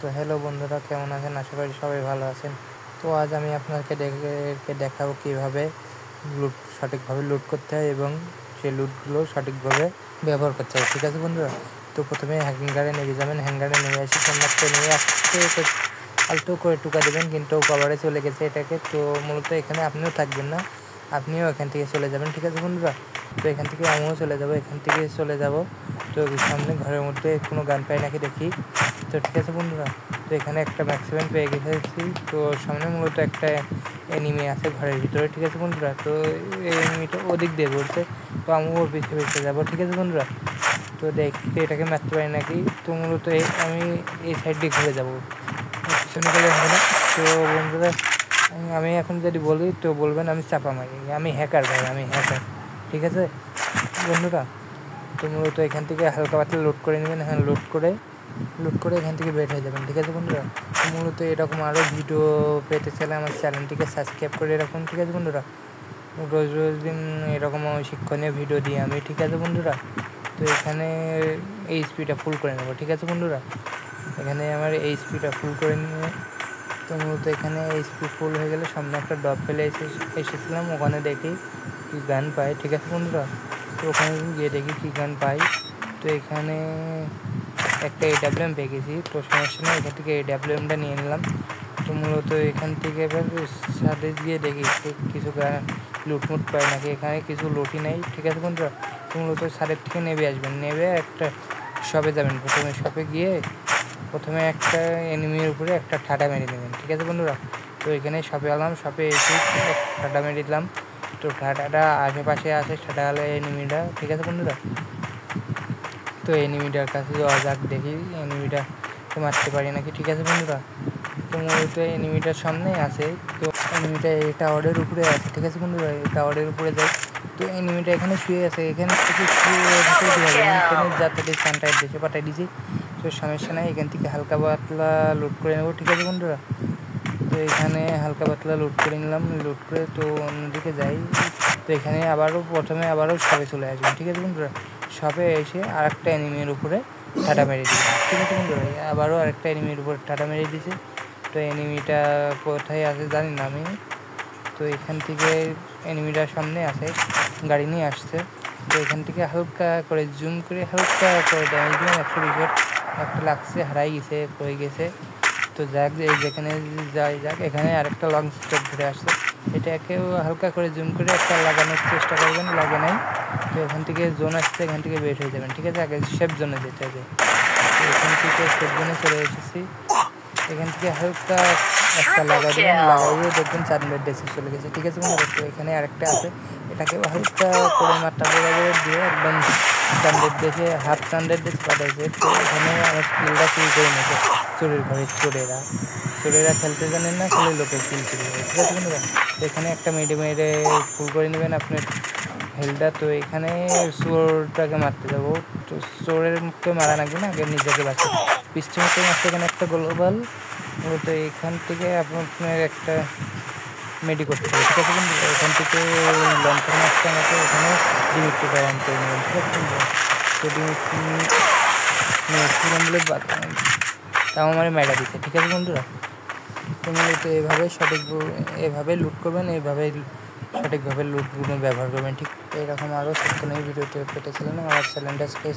তো হ্যালো বন্ধুরা, কেমন আছেন? আশা করি সবাই ভালো আছেন। তো আজ আমি আপনাকে দেখাবো কীভাবে সঠিকভাবে লুট করতে হয় এবং সেই লুটগুলো সঠিকভাবে ব্যবহার করতে হয়। ঠিক আছে বন্ধুরা, তো প্রথমে হ্যাঙ্গারে নেমে যাবেন। হ্যাঙ্গারে নেমে আসি সামনে নিয়ে আলতো করে টুকা দেবেন, কিন্তু কভারে চলে গেছে এটাকে। তো মূলত এখানে আপনিও থাকবেন না, আপনিও এখান থেকে চলে যাবেন। ঠিক আছে বন্ধুরা, তো এখান থেকে আমিও চলে যাব, এখান থেকে চলে যাব। তো সামনে ঘরের মধ্যে কোনো গান পাই নাকি দেখি। তো ঠিক আছে বন্ধুরা, তো এখানে একটা ম্যাক্সিমাম পেয়ে গেছি। তো সামনে মূলত একটা এনিমি আছে ঘরের ভিতরে। ঠিক আছে বন্ধুরা, তো এই এনিমিটা ওদিক দিয়ে ঘুরছে, তো আমি ওর পিছিয়ে যাবো। ঠিক আছে বন্ধুরা, তো দেখি এটাকে মারতে পারি নাকি। তো মূলত আমি এই সাইড দিয়ে ঘুরে যাবো, পিছনে গেলে হবে না। তো বন্ধুরা, আমি এখন যদি বলি তো বলবেন আমি চাপা মারি, আমি হ্যাকার ভাই, আমি হ্যাকার। ঠিক আছে বন্ধুরা, তো মূলত এখান থেকে হালকা পাতলা লোড করে নেবেন। হ্যাঁ, লোড করে এখান থেকে বের হয়ে যাবেন। ঠিক আছে বন্ধুরা, তো মূলত এরকম আরও ভিডিও পেতে চাইলে আমার চ্যানেলটিকে সাবস্ক্রাইব করে রাখুন। ঠিক আছে বন্ধুরা, রোজ দিন এরকম শিক্ষণীয় ভিডিও দিই আমি। ঠিক আছে বন্ধুরা, তো এখানে এই স্পিডটা ফুল করে নেব। ঠিক আছে বন্ধুরা, এখানে আমার এই স্পিডটা ফুল করে নিয়ে, তো মূলত এখানে এই স্পিড ফুল হয়ে গেলে সামনে একটা ড্রপ ফেলে এসেছিলাম, ওখানে দেখি কী গান পাই। ঠিক আছে বন্ধুরা, তো ওখানে গিয়ে দেখি কী গান পাই। তো এখানে একটা AWM পেয়ে গেছি, তো সমস্যা নেই, এখান থেকে AWMটা নিয়ে নিলাম। তো মূলত এখান থেকে এবার সাথে গিয়ে দেখি কিছু লুটমুট পাই নাকি। এখানে কিছু লুটই নেই। ঠিক আছে বন্ধুরা, তো মূলত সারের থেকে নেমে আসবেন, নেমে একটা শপে যাবেন। প্রথমে শপে গিয়ে প্রথমে একটা এনিমির উপরে একটা ঠাডা মেরে নেবেন। ঠিক আছে বন্ধুরা, তো এখানে শপে এলাম, শপে এসে ঠাডা মেরে দিলাম। তো ঠাডাটা আশেপাশে আছে, ঠাডা হলো এনিমিটা। ঠিক আছে বন্ধুরা, তো এনিমিটার কাছে যাওয়া যাক, দেখি এনিমিটাকে মারতে পারি নাকি। ঠিক আছে বন্ধুরা, তো মূলত এনিমিটার সামনে আছে, তো এনিমিটা এই টাওয়ারের উপরে আছে। ঠিক আছে বন্ধুরা, এই টাওয়ারের উপরে যাই। তো এনিমিটা এখানে শুয়ে আছে, এখানে থেকে এখানে যাতে সানটাইট দেশে পাঠিয়ে দিয়েছি। তো সমস্যা নাই, এখান থেকে হালকা পাতলা লুট করে নেবো। ঠিক আছে বন্ধুরা, তো এখানে হালকা পাতলা লুট করে নিলাম। লুট করে তো অন্যদিকে যাই। তো এখানে প্রথমে আবারও শপে চলে আসবেন। ঠিক আছে বন্ধুরা, শপে এসে আরেকটা এনিমির উপরে ঠাডা মেরে দিয়েছে। ঠিক আছে বন্ধুরা, আবারও আরেকটা এনিমির উপরে ঠাডা মেরে দিয়েছে। তো এনিমিটা কোথায় আছে জানি না আমি। তো এখান থেকে এনিমিটার সামনে আছে, গাড়ি নিয়ে আসছে। তো এখান থেকে হালকা করে জুম করে হালকা করে ড্যামেজ দিলাম, 120 একটা লাগছে, হারাই গেছে, পড়ে গেছে। তো যাক, যেখানে যাক, এখানে আরেকটা লং স্ট্রেপ ধরে আসছে, এটাকেও হালকা করে জুম করে একটা লাগানোর চেষ্টা করবেন, লাগে নাই। তো এখান থেকে জোন আসছে, এখান থেকে বের হয়ে যাবেন। ঠিক আছে, আগে সেফ জোনে যেতে হবে। তো এখান থেকে সেফ জোনে চলে এসেছি, এখান থেকে হালকা একটা লাগিয়ে দেখবেন 4 মিনিট ডেসে চলে গেছে। ঠিক আছে বন্ধুরা, তো এখানে আরেকটা আছে, এটাকে হালকা করে মাত্রা বরাবর দিয়ে একদম 4 মিনিট ডেসে হাফ 4 মিনিট ডেসে পাঠাইছে। তো এখানে আমার স্কিলটা চুরি করে নিয়েছে চোরের ঘরে। চোরেরা খেলতে জানেন না, খালি লোকের কিল চুরি করে। ঠিক আছে বন্ধুরা, তো এখানে একটা মেরে ফুল করে নেবেন আপনার হেলটা। তো এখানে চোরটাকে মারতে যাবো, তো চোরের মুখকে মারা লাগবে না, আগে নিজেকে বাঁচতে পিস্টনকে মারতে। এখানে একটা গ্লোবাল, তো এখান থেকে আপনার একটা মেডি করতে হবে। ঠিক আছে বন্ধুরা, এখান থেকে লঞ্চার মারতে আমাকে এখানে ডিমিট্রিটা অন করে নেবেন। ঠিক আছে বন্ধুরা, তো ডিমিট্রি তাও আমার মেডা দিচ্ছে। ঠিক আছে বন্ধুরা, তো মূলত এভাবে লুট করবেন, সঠিকভাবে লুটগুলো ব্যবহার করবেন। ঠিক এরকম আরও শিক্ষণীয় ভিডিওতে পেতে ছিলেন আমার চ্যানেলটাকে